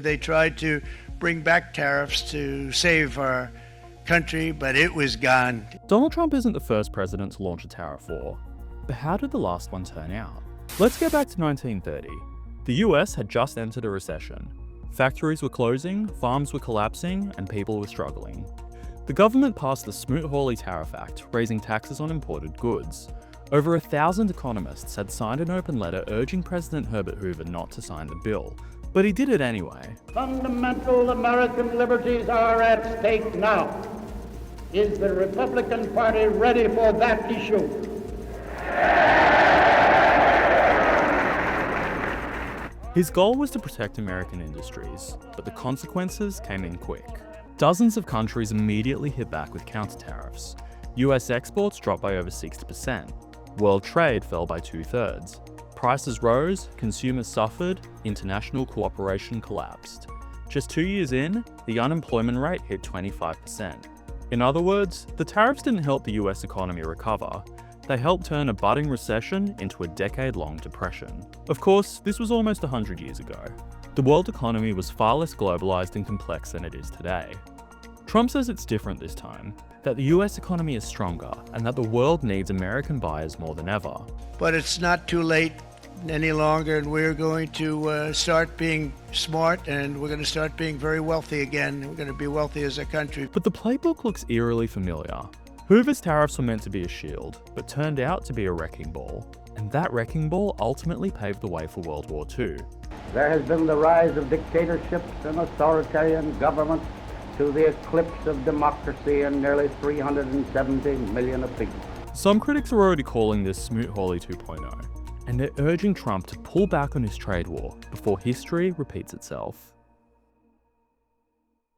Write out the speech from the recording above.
They tried to bring back tariffs to save our country, but it was gone. Donald Trump isn't the first president to launch a tariff war. But how did the last one turn out? Let's go back to 1930. The US had just entered a recession. Factories were closing, farms were collapsing, and people were struggling. The government passed the Smoot-Hawley Tariff Act, raising taxes on imported goods. Over 1,000 economists had signed an open letter urging President Herbert Hoover not to sign the bill, but he did it anyway. Fundamental American liberties are at stake now. Is the Republican Party ready for that issue? His goal was to protect American industries, but the consequences came in quick. Dozens of countries immediately hit back with counter-tariffs. US exports dropped by over 60%. World trade fell by 2/3. Prices rose, consumers suffered, international cooperation collapsed. Just 2 years in, the unemployment rate hit 25%. In other words, the tariffs didn't help the US economy recover. They helped turn a budding recession into a decade-long depression. Of course, this was almost 100 years ago. The world economy was far less globalized and complex than it is today. Trump says it's different this time, that the US economy is stronger and that the world needs American buyers more than ever. But it's not too late any longer, and we're going to start being smart, and we're going to start being very wealthy again. We're going to be wealthy as a country. But the playbook looks eerily familiar. Hoover's tariffs were meant to be a shield, but turned out to be a wrecking ball. And that wrecking ball ultimately paved the way for World War II. There has been the rise of dictatorships and authoritarian governments to the eclipse of democracy and nearly 370 million of people. Some critics are already calling this Smoot-Hawley 2.0, and they're urging Trump to pull back on his trade war before history repeats itself.